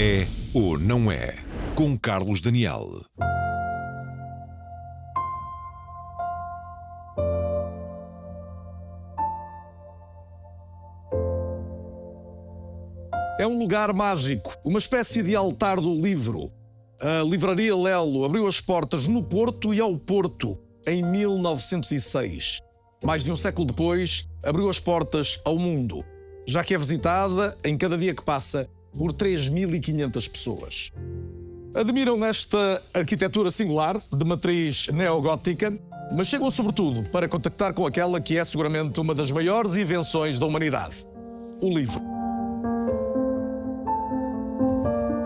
É ou não é? Com Carlos Daniel. É um lugar mágico, uma espécie de altar do livro. A Livraria Lelo abriu as portas no Porto e ao Porto em 1906. Mais de um século depois, abriu as portas ao mundo, já que é visitada, em cada dia que passa, por 3.500 pessoas. Admiram esta arquitetura singular, de matriz neogótica, mas chegam sobretudo para contactar com aquela que é seguramente uma das maiores invenções da humanidade: o livro.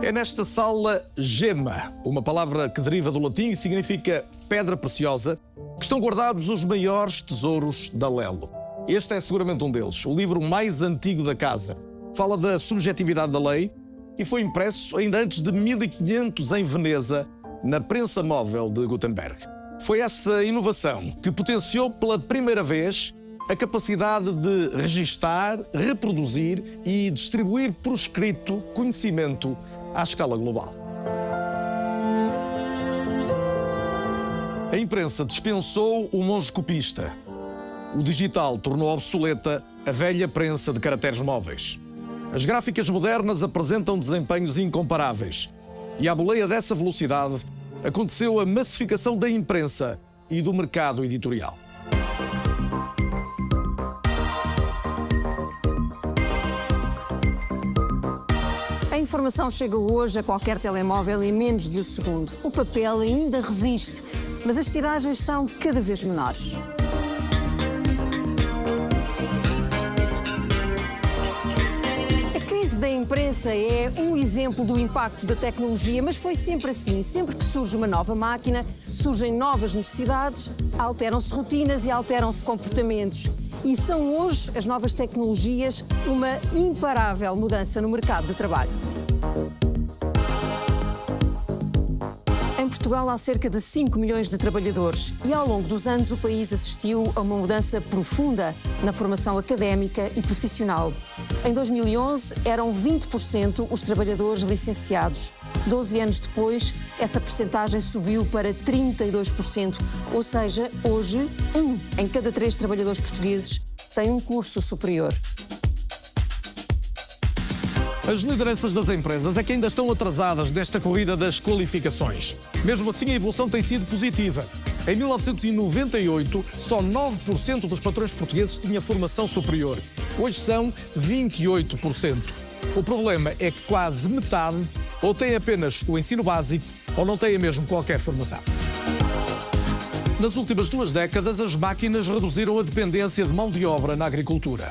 É nesta sala gema, uma palavra que deriva do latim e significa pedra preciosa, que estão guardados os maiores tesouros da Lelo. Este é seguramente um deles, o livro mais antigo da casa. Fala da subjetividade da lei e foi impresso ainda antes de 1500 em Veneza, na prensa móvel de Gutenberg. Foi essa inovação que potenciou pela primeira vez a capacidade de registar, reproduzir e distribuir por escrito conhecimento à escala global. A imprensa dispensou o monge copista. O digital tornou obsoleta a velha prensa de caracteres móveis. As gráficas modernas apresentam desempenhos incomparáveis. E à boleia dessa velocidade aconteceu a massificação da imprensa e do mercado editorial. A informação chega hoje a qualquer telemóvel em menos de um segundo. O papel ainda resiste, mas as tiragens são cada vez menores. A crise da imprensa é um exemplo do impacto da tecnologia, mas foi sempre assim. Sempre que surge uma nova máquina, surgem novas necessidades, alteram-se rotinas e alteram-se comportamentos. E são hoje as novas tecnologias uma imparável mudança no mercado de trabalho. Em Portugal há cerca de 5 milhões de trabalhadores e ao longo dos anos o país assistiu a uma mudança profunda na formação académica e profissional. Em 2011 eram 20% os trabalhadores licenciados. 12 anos depois, essa percentagem subiu para 32%, ou seja, hoje, 1 em cada 3 trabalhadores portugueses tem um curso superior. As lideranças das empresas é que ainda estão atrasadas nesta corrida das qualificações. Mesmo assim, a evolução tem sido positiva. Em 1998, só 9% dos patrões portugueses tinha formação superior. Hoje são 28%. O problema é que quase metade ou tem apenas o ensino básico ou não tem mesmo qualquer formação. Nas últimas 2 décadas, as máquinas reduziram a dependência de mão de obra na agricultura.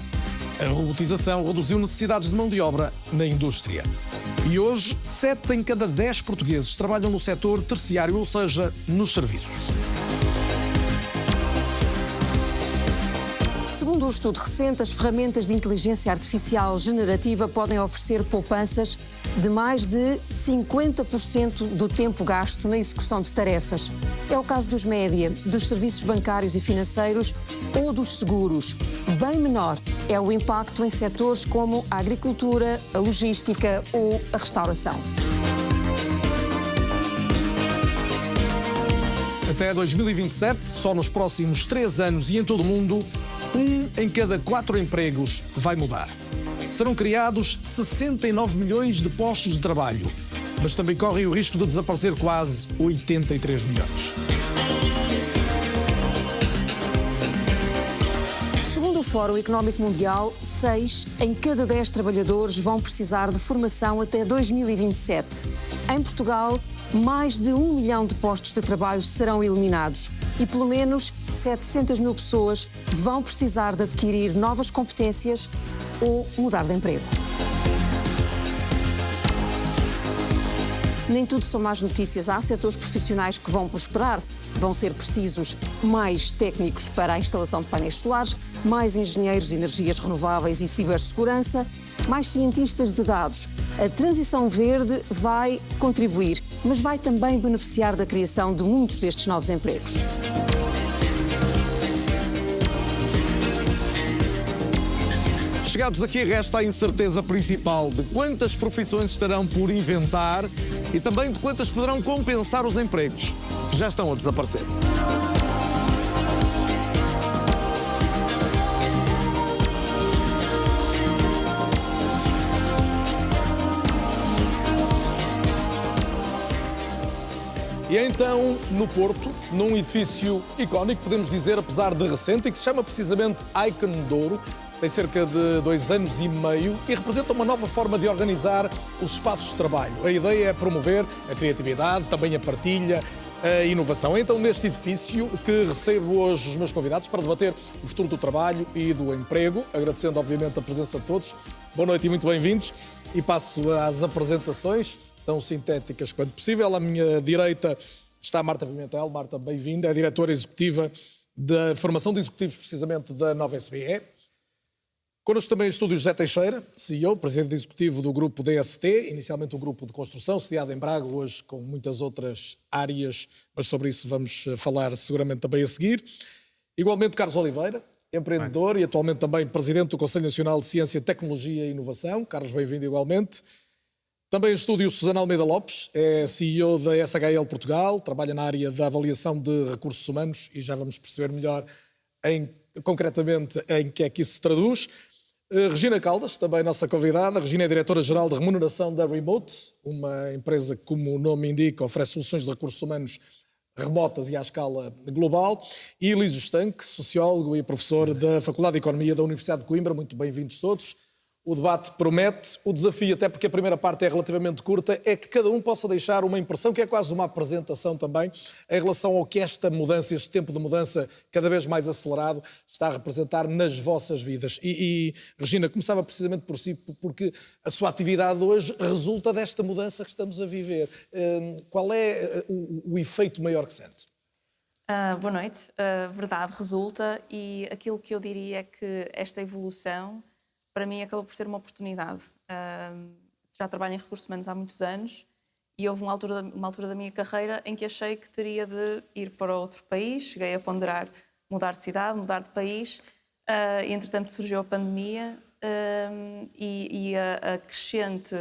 A robotização reduziu necessidades de mão de obra na indústria. E hoje, 7 em cada 10 portugueses trabalham no setor terciário, ou seja, nos serviços. Segundo um estudo recente, as ferramentas de inteligência artificial generativa podem oferecer poupanças de mais de 50% do tempo gasto na execução de tarefas. É o caso dos média, dos serviços bancários e financeiros ou dos seguros. Bem menor é o impacto em setores como a agricultura, a logística ou a restauração. Até 2027, só nos próximos 3 anos e em todo o mundo, 1 em cada 4 empregos vai mudar. Serão criados 69 milhões de postos de trabalho, mas também correm o risco de desaparecer quase 83 milhões. Segundo o Fórum Económico Mundial, 6 em cada 10 trabalhadores vão precisar de formação até 2027. Em Portugal, mais de 1 milhão de postos de trabalho serão eliminados e pelo menos 700 mil pessoas vão precisar de adquirir novas competências ou mudar de emprego. Nem tudo são más notícias. Há setores profissionais que vão prosperar. Vão ser precisos mais técnicos para a instalação de painéis solares, mais engenheiros de energias renováveis e cibersegurança, mais cientistas de dados. A transição verde vai contribuir, mas vai também beneficiar da criação de muitos destes novos empregos. chegados aqui resta a incerteza principal de quantas profissões estarão por inventar e também de quantas poderão compensar os empregos que já estão a desaparecer. E então, no Porto, num edifício icónico, podemos dizer, apesar de recente, e que se chama precisamente Icon Douro, tem cerca de 2 anos e meio e representa uma nova forma de organizar os espaços de trabalho. A ideia é promover a criatividade, também a partilha, a inovação. Então, neste edifício que recebo hoje os meus convidados para debater o futuro do trabalho e do emprego, agradecendo obviamente a presença de todos. Boa noite e muito bem-vindos. E passo às apresentações, tão sintéticas quanto possível. À minha direita está a Marta Pimentel. Marta, bem-vinda. É diretora executiva da formação de executivos, precisamente, da Nova SBE. Connosco também o estúdio José Teixeira, CEO, presidente executivo do grupo DST, inicialmente um grupo de construção, sediado em Braga, hoje com muitas outras áreas, mas sobre isso vamos falar seguramente também a seguir. Igualmente Carlos Oliveira, empreendedor e atualmente também presidente do Conselho Nacional de Ciência, Tecnologia e Inovação. Carlos, bem-vindo igualmente. Também o estúdio Susana Almeida Lopes, é CEO da SHL Portugal, trabalha na área da avaliação de recursos humanos e já vamos perceber melhor concretamente em que é que isso se traduz. Regina Caldas, também nossa convidada. Regina é diretora-geral de remuneração da Remote, uma empresa que, como o nome indica, oferece soluções de recursos humanos remotas e à escala global. E Elísio Estanque, sociólogo e professor da Faculdade de Economia da Universidade de Coimbra. Muito bem-vindos todos. O debate promete. O desafio, até porque a primeira parte é relativamente curta, é que cada um possa deixar uma impressão, que é quase uma apresentação também, em relação ao que esta mudança, este tempo de mudança cada vez mais acelerado, está a representar nas vossas vidas. Regina, começava precisamente por si, porque a sua atividade hoje resulta desta mudança que estamos a viver. Qual é o efeito maior que sente? Boa noite. Verdade, resulta, e aquilo que eu diria é que esta evolução, para mim, acabou por ser uma oportunidade. Já trabalho em recursos humanos há muitos anos e houve uma altura da minha carreira em que achei que teria de ir para outro país. Cheguei a ponderar mudar de cidade, mudar de país. E, entretanto, surgiu a pandemia e a crescente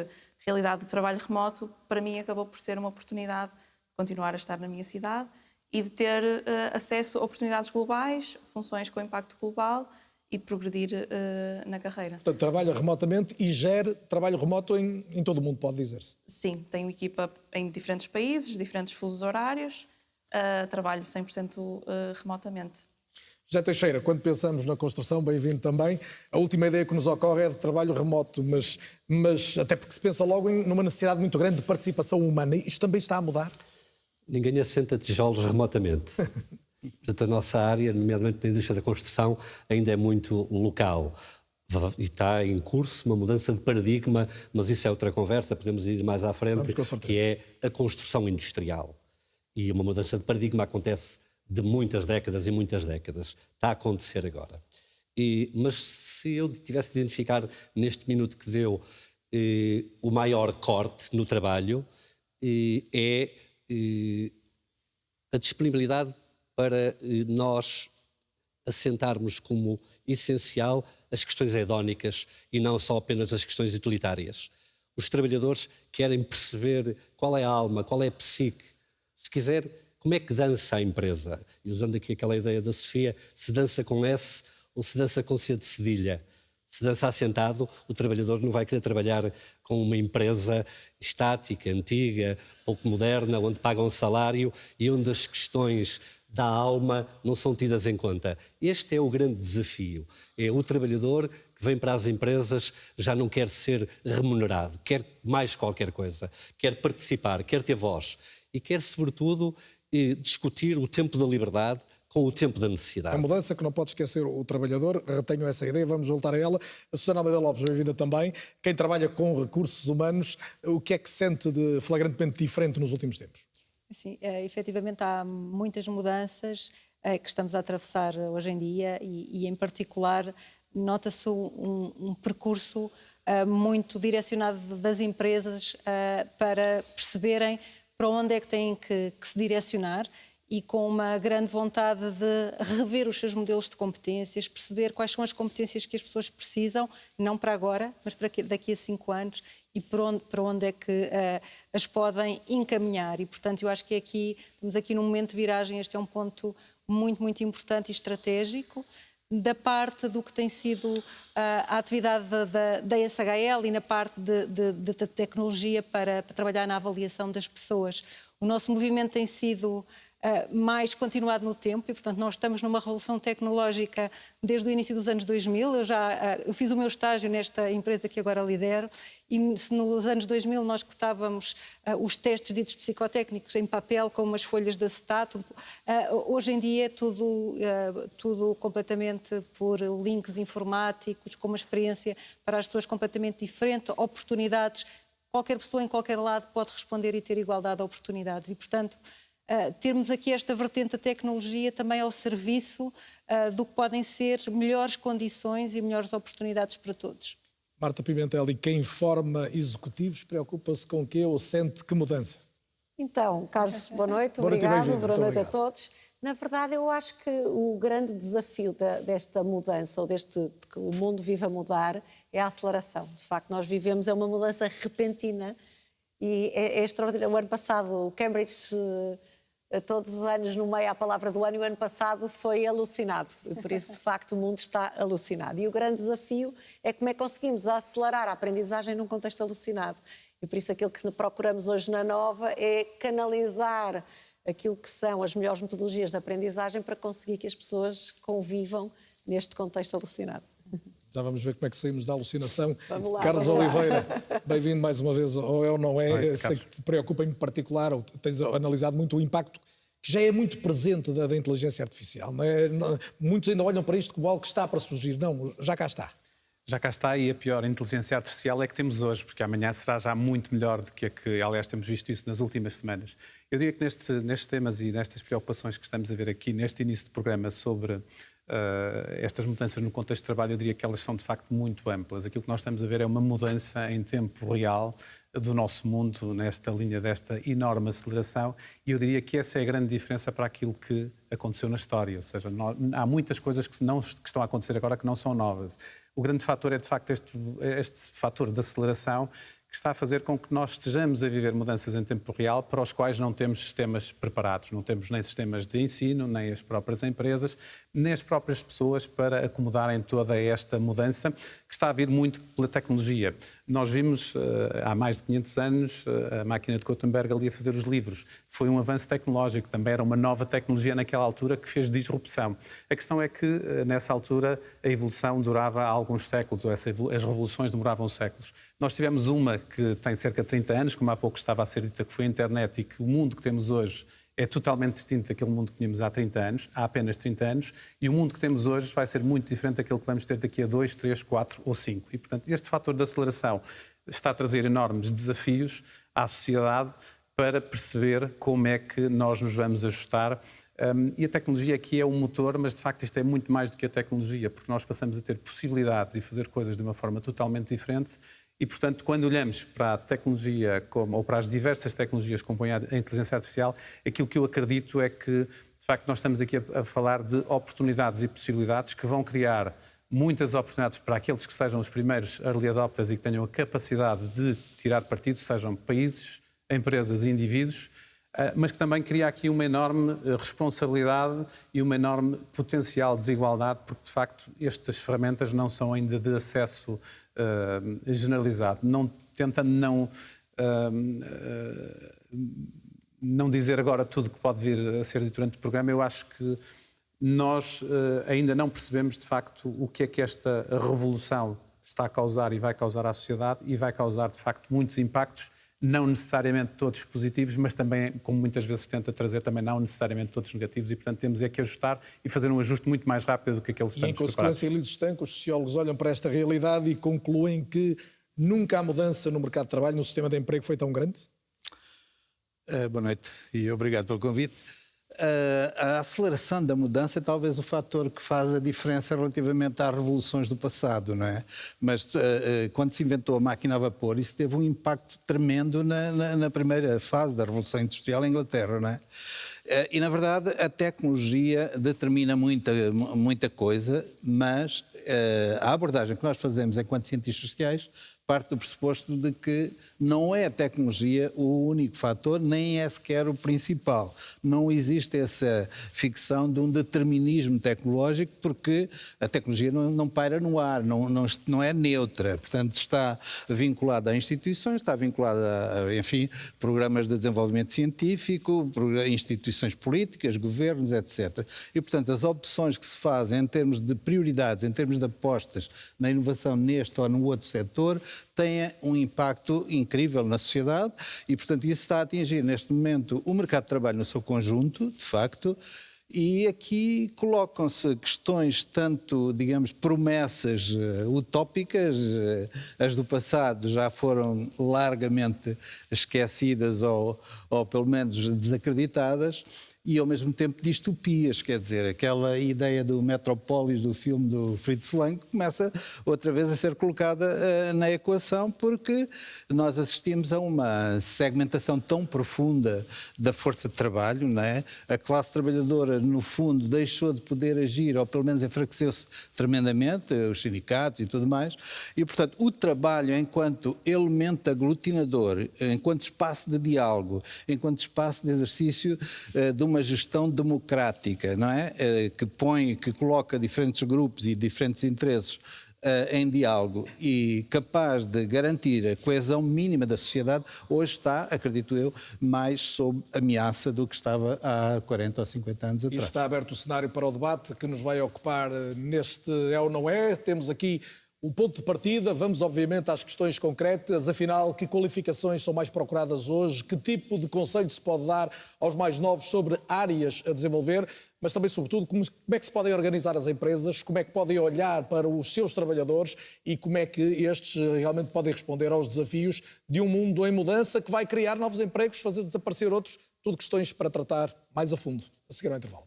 realidade do trabalho remoto, para mim, acabou por ser uma oportunidade de continuar a estar na minha cidade e de ter acesso a oportunidades globais, funções com impacto global, e de progredir na carreira. Portanto, trabalha remotamente e gera trabalho remoto em todo o mundo, pode dizer-se? Sim, tenho equipa em diferentes países, diferentes fusos horários, trabalho 100% remotamente. José Teixeira, quando pensamos na construção, bem-vindo também, a última ideia que nos ocorre é de trabalho remoto, mas até porque se pensa logo numa necessidade muito grande de participação humana. Isto também está a mudar? Ninguém assenta tijolos remotamente. Portanto, a nossa área, nomeadamente na indústria da construção, ainda é muito local. E está em curso uma mudança de paradigma, mas isso é outra conversa, podemos ir mais à frente, que é a construção industrial. E uma mudança de paradigma acontece de muitas décadas e muitas décadas. Está a acontecer agora. Mas se eu tivesse de identificar neste minuto que deu o maior corte no trabalho, é a disponibilidade para nós assentarmos como essencial as questões hedónicas e não só apenas as questões utilitárias. Os trabalhadores querem perceber qual é a alma, qual é a psique. Se quiser, como é que dança a empresa? E usando aqui aquela ideia da Sofia, se dança com S ou se dança com C de cedilha. Se dança assentado, o trabalhador não vai querer trabalhar com uma empresa estática, antiga, pouco moderna, onde pagam um salário e onde as questões da alma não são tidas em conta. Este é o grande desafio. É o trabalhador que vem para as empresas, já não quer ser remunerado, quer mais qualquer coisa, quer participar, quer ter voz e quer, sobretudo, discutir o tempo da liberdade com o tempo da necessidade. A mudança que não pode esquecer o trabalhador, retenho essa ideia, vamos voltar a ela. A Susana Almeida Lopes, bem-vinda também. Quem trabalha com recursos humanos, o que é que sente de flagrantemente diferente nos últimos tempos? Sim, efetivamente há muitas mudanças que estamos a atravessar hoje em dia e em particular, nota-se um percurso muito direcionado das empresas para perceberem para onde é que têm que se direcionar e com uma grande vontade de rever os seus modelos de competências, perceber quais são as competências que as pessoas precisam, não para agora, mas para daqui a 5 anos, e para onde é que as podem encaminhar. E, portanto, eu acho que estamos aqui num momento de viragem. Este é um ponto muito, muito importante e estratégico da parte do que tem sido a atividade da SHL e na parte de tecnologia para trabalhar na avaliação das pessoas. O nosso movimento tem sido mais continuado no tempo e, portanto, nós estamos numa revolução tecnológica desde o início dos anos 2000. Eu fiz o meu estágio nesta empresa que agora lidero e se nos anos 2000 nós cotávamos os testes ditos psicotécnicos em papel com umas folhas de acetato, hoje em dia é tudo completamente por links informáticos, com uma experiência para as pessoas completamente diferente, oportunidades. Qualquer pessoa em qualquer lado pode responder e ter igualdade de oportunidades e, portanto, termos aqui esta vertente da tecnologia também ao serviço do que podem ser melhores condições e melhores oportunidades para todos. Marta Pimentel, e quem forma executivos preocupa-se com o quê ou sente que mudança? Então, Carlos, boa noite, obrigado, boa noite a todos. Na verdade, eu acho que o grande desafio desta mudança, porque o mundo vive a mudar, é a aceleração. De facto, nós vivemos uma mudança repentina e é extraordinário. O ano passado, o Cambridge, todos os anos nomeia a palavra do ano, e o ano passado foi alucinado. E por isso, de facto, o mundo está alucinado. E o grande desafio é como é que conseguimos acelerar a aprendizagem num contexto alucinado. E por isso aquilo que procuramos hoje na Nova é canalizar aquilo que são as melhores metodologias de aprendizagem para conseguir que as pessoas convivam neste contexto alucinado. Já vamos ver como é que saímos da alucinação. Vamos lá, Carlos vamos lá. Oliveira, bem-vindo mais uma vez ao É ou Não É. Sei que te preocupa em particular, ou tens analisado muito o impacto que já é muito presente da inteligência artificial. Não é? Muitos ainda olham para isto como algo que está para surgir. Não, já cá está. Já cá está, e a pior inteligência artificial é que temos hoje, porque amanhã será já muito melhor do que a que, aliás, temos visto isso nas últimas semanas. Eu diria que nestes temas e nestas preocupações que estamos a ver aqui, neste início de programa sobre estas mudanças no contexto de trabalho, eu diria que elas são de facto muito amplas. Aquilo que nós estamos a ver é uma mudança em tempo real do nosso mundo nesta linha desta enorme aceleração, e eu diria que essa é a grande diferença para aquilo que aconteceu na história. Ou seja, há muitas coisas que estão a acontecer agora que não são novas. O grande fator é, de facto, este fator de aceleração que está a fazer com que nós estejamos a viver mudanças em tempo real para os quais não temos sistemas preparados. Não temos nem sistemas de ensino, nem as próprias empresas, nem as próprias pessoas para acomodarem toda esta mudança que está a vir muito pela tecnologia. Nós vimos há mais de 500 anos a máquina de Gutenberg ali a fazer os livros. Foi um avanço tecnológico, também era uma nova tecnologia naquela altura que fez disrupção. A questão é que nessa altura a evolução durava alguns séculos, ou as revoluções demoravam séculos. Nós tivemos uma que tem cerca de 30 anos, como há pouco estava a ser dita, que foi a internet, e que o mundo que temos hoje é totalmente distinto daquele mundo que tínhamos há 30 anos, há apenas 30 anos, e o mundo que temos hoje vai ser muito diferente daquele que vamos ter daqui a 2, 3, 4 ou 5. E, portanto, este fator de aceleração está a trazer enormes desafios à sociedade para perceber como é que nós nos vamos ajustar. E a tecnologia aqui é um motor, mas de facto isto é muito mais do que a tecnologia, porque nós passamos a ter possibilidades e fazer coisas de uma forma totalmente diferente. E, portanto, quando olhamos para a tecnologia, ou para as diversas tecnologias que compõem a inteligência artificial, aquilo que eu acredito é que, de facto, nós estamos aqui a falar de oportunidades e possibilidades que vão criar muitas oportunidades para aqueles que sejam os primeiros early adopters e que tenham a capacidade de tirar partido, sejam países, empresas e indivíduos, mas que também cria aqui uma enorme responsabilidade e uma enorme potencial desigualdade, porque, de facto, estas ferramentas não são ainda de acesso generalizado. Tentando não dizer agora tudo o que pode vir a ser dito durante o programa, eu acho que nós ainda não percebemos, de facto, o que é que esta revolução está a causar e vai causar à sociedade, e vai causar, de facto, muitos impactos, não necessariamente todos positivos, mas também, como muitas vezes se tenta trazer, também não necessariamente todos negativos, e, portanto, temos é que ajustar e fazer um ajuste muito mais rápido do que aqueles que estamos preparados. E, em consequência, Elise Estanco, os sociólogos olham para esta realidade e concluem que nunca a mudança no mercado de trabalho, no sistema de emprego, foi tão grande? Boa noite e obrigado pelo convite. A aceleração da mudança é talvez o fator que faz a diferença relativamente às revoluções do passado, não é? Mas quando se inventou a máquina a vapor, isso teve um impacto tremendo na primeira fase da Revolução Industrial em Inglaterra, não é? E, na verdade, a tecnologia determina muita coisa, mas a abordagem que nós fazemos enquanto cientistas sociais parte do pressuposto de que não é a tecnologia o único fator, nem é sequer o principal. Não existe essa ficção de um determinismo tecnológico, porque a tecnologia não paira no ar, não é neutra. Portanto, está vinculada a instituições, está vinculada a, enfim, programas de desenvolvimento científico, instituições políticas, governos, etc. E, portanto, as opções que se fazem em termos de prioridades, em termos de apostas na inovação neste ou no outro setor, tenha um impacto incrível na sociedade e, portanto, isso está a atingir neste momento o mercado de trabalho no seu conjunto, de facto, e aqui colocam-se questões tanto, digamos, promessas utópicas, as do passado já foram largamente esquecidas ou pelo menos desacreditadas, e ao mesmo tempo distopias, quer dizer, aquela ideia do Metrópolis, do filme do Fritz Lang, começa outra vez a ser colocada na equação, porque nós assistimos a uma segmentação tão profunda da força de trabalho, não é? A classe trabalhadora, no fundo, deixou de poder agir, ou pelo menos enfraqueceu-se tremendamente, os sindicatos e tudo mais, e, portanto, o trabalho enquanto elemento aglutinador, enquanto espaço de diálogo, enquanto espaço de exercício de uma gestão democrática, não é? Que coloca diferentes grupos e diferentes interesses em diálogo e capaz de garantir a coesão mínima da sociedade, hoje está, acredito eu, mais sob ameaça do que estava há 40 ou 50 anos atrás. E está aberto o cenário para o debate que nos vai ocupar neste É ou Não É. Temos aqui o ponto de partida, vamos obviamente às questões concretas, afinal, que qualificações são mais procuradas hoje, que tipo de conselho se pode dar aos mais novos sobre áreas a desenvolver, mas também, sobretudo, como é que se podem organizar as empresas, como é que podem olhar para os seus trabalhadores e como é que estes realmente podem responder aos desafios de um mundo em mudança que vai criar novos empregos, fazer desaparecer outros, tudo questões para tratar mais a fundo, a seguir ao intervalo.